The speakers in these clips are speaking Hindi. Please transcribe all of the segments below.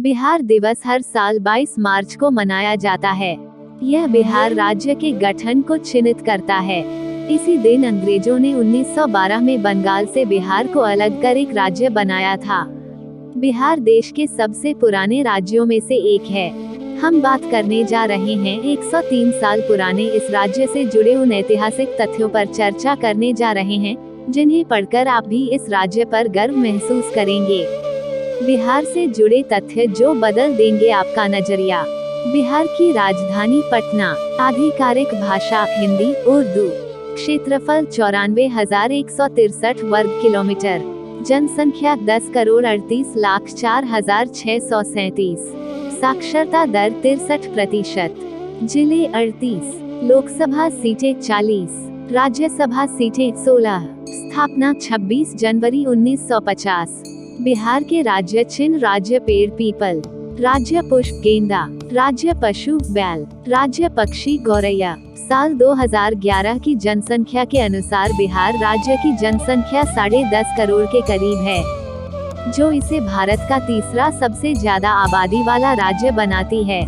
बिहार दिवस हर साल 22 मार्च को मनाया जाता है। यह बिहार राज्य के गठन को चिन्हित करता है। इसी दिन अंग्रेजों ने 1912 में बंगाल से बिहार को अलग कर एक राज्य बनाया था। बिहार देश के सबसे पुराने राज्यों में से एक है। हम बात करने जा रहे हैं 103 साल पुराने इस राज्य से जुड़े उन ऐतिहासिक तथ्यों पर चर्चा करने जा रहे हैं, जिन्हें पढ़कर आप भी इस राज्य पर गर्व महसूस करेंगे। बिहार से जुड़े तथ्य जो बदल देंगे आपका नजरिया। बिहार की राजधानी पटना, आधिकारिक भाषा हिंदी उर्दू, क्षेत्रफल 94,163 वर्ग किलोमीटर, जनसंख्या 10,38,04,637, साक्षरता दर 63%, जिले 38, लोकसभा सीटें 40, राज्यसभा सीटें 16, स्थापना 26 जनवरी 1950। बिहार के राज्य चिन्ह राज्य पेड़ पीपल, राज्य पुष्प गेंदा, राज्य पशु बैल, राज्य पक्षी गौरैया। साल 2011 की जनसंख्या के अनुसार बिहार राज्य की जनसंख्या 10.5 करोड़ के करीब है, जो इसे भारत का तीसरा सबसे ज्यादा आबादी वाला राज्य बनाती है।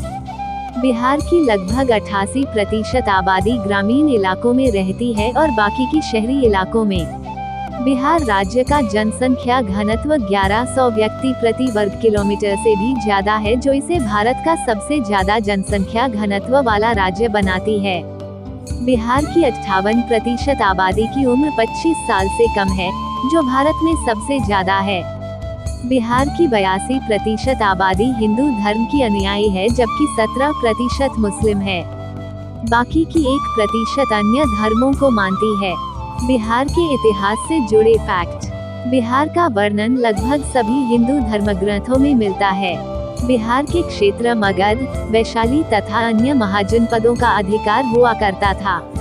बिहार की लगभग 88% आबादी ग्रामीण इलाकों में रहती है और बाकी की शहरी इलाकों में। बिहार राज्य का जनसंख्या घनत्व 1100 व्यक्ति प्रति वर्ग किलोमीटर से भी ज्यादा है, जो इसे भारत का सबसे ज्यादा जनसंख्या घनत्व वाला राज्य बनाती है। बिहार की 58% आबादी की उम्र 25 साल से कम है, जो भारत में सबसे ज्यादा है। बिहार की 82% आबादी हिंदू धर्म की अनुयायी है, जबकि 17% मुस्लिम है। बाकी की 1% अन्य धर्मों को मानती है। बिहार के इतिहास से जुड़े फैक्ट। बिहार का वर्णन लगभग सभी हिंदू धर्मग्रंथों में मिलता है। बिहार के क्षेत्र मगध, वैशाली तथा अन्य महाजनपदों का अधिकार हुआ करता था।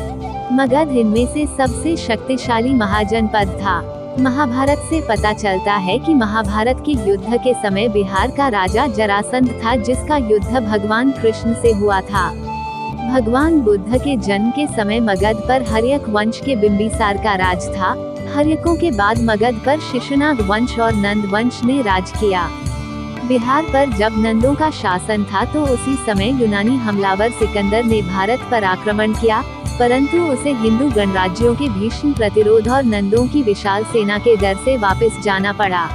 मगध इनमें से सबसे शक्तिशाली महाजनपद था। महाभारत से पता चलता है कि महाभारत के युद्ध के समय बिहार का राजा जरासंध था, जिसका युद्ध भगवान कृष्ण से हुआ था। भगवान बुद्ध के जन्म के समय मगध पर हर्यक वंश के बिंबिसार का राज था। हर्यकों के बाद मगध पर शिशुनाग वंश और नंद वंश ने राज किया। बिहार पर जब नंदों का शासन था तो उसी समय यूनानी हमलावर सिकंदर ने भारत पर आक्रमण किया, परंतु उसे हिंदू गणराज्यों के भीषण प्रतिरोध और नंदों की विशाल सेना के डर से वापस जाना पड़ा।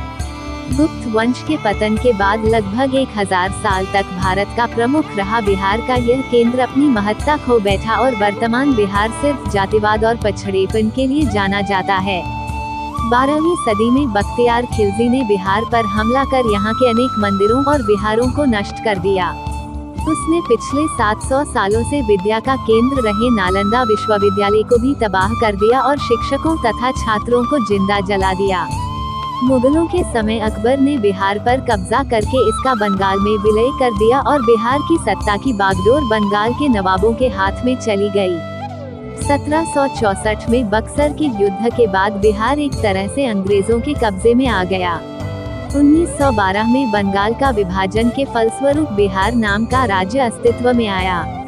गुप्त वंश के पतन के बाद लगभग 1000 साल तक भारत का प्रमुख रहा बिहार का यह केंद्र अपनी महत्ता खो बैठा और वर्तमान बिहार सिर्फ जातिवाद और पछड़ेपन के लिए जाना जाता है। 12वीं सदी में बख्तियार खिलजी ने बिहार पर हमला कर यहाँ के अनेक मंदिरों और विहारों को नष्ट कर दिया। उसने पिछले 700 सालों से विद्या का केंद्र रहे नालंदा विश्वविद्यालय को भी तबाह कर दिया और शिक्षकों तथा छात्रों को जिंदा जला दिया। मुगलों के समय अकबर ने बिहार पर कब्जा करके इसका बंगाल में विलय कर दिया और बिहार की सत्ता की बागडोर बंगाल के नवाबों के हाथ में चली गई। 1764 में बक्सर के युद्ध के बाद बिहार एक तरह से अंग्रेजों के कब्जे में आ गया। 1912 में बंगाल का विभाजन के फलस्वरूप बिहार नाम का राज्य अस्तित्व में आया।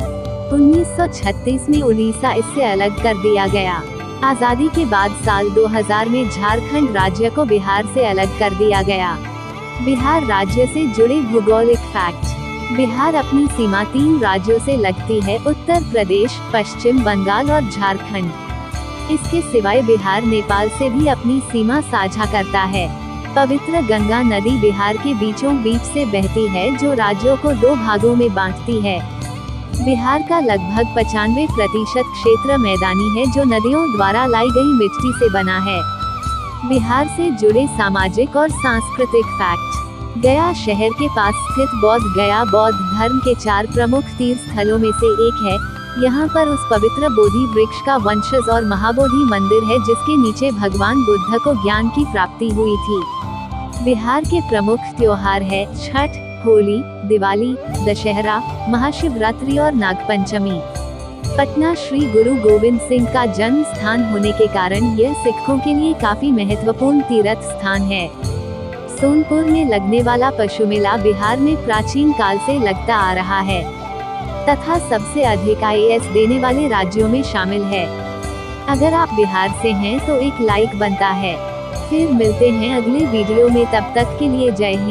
1936 में उड़ीसा इससे अलग कर दिया गया। आजादी के बाद साल 2000 में झारखंड राज्य को बिहार से अलग कर दिया गया। बिहार राज्य से जुड़े भूगोलिक फैक्ट। बिहार अपनी सीमा 3 राज्यों से लगती है, उत्तर प्रदेश, पश्चिम बंगाल और झारखंड। इसके सिवाय बिहार नेपाल से भी अपनी सीमा साझा करता है। पवित्र गंगा नदी बिहार के बीचों बीच से बहती है, जो राज्यों को 2 भागों में बांटती है। बिहार का लगभग 95% क्षेत्र मैदानी है, जो नदियों द्वारा लाई गई मिट्टी से बना है। बिहार से जुड़े सामाजिक और सांस्कृतिक फैक्ट। गया शहर के पास स्थित बौद्ध गया बौद्ध धर्म के 4 प्रमुख तीर्थ स्थलों में से एक है। यहाँ पर उस पवित्र बोधि वृक्ष का वंशज और महाबोधि मंदिर है, जिसके नीचे भगवान बुद्ध को ज्ञान की प्राप्ति हुई थी। बिहार के प्रमुख त्योहार है छठ, होली, दिवाली, दशहरा, महाशिवरात्रि और नागपंचमी। पटना श्री गुरु गोविंद सिंह का जन्म स्थान होने के कारण यह सिखों के लिए काफी महत्वपूर्ण तीर्थ स्थान है। सोनपुर में लगने वाला पशु मेला बिहार में प्राचीन काल से लगता आ रहा है तथा सबसे अधिक IAS देने वाले राज्यों में शामिल है। अगर आप बिहार से हैं तो एक लाइक बनता है। फिर मिलते हैं अगले वीडियो में, तब तक के लिए जय हिंद।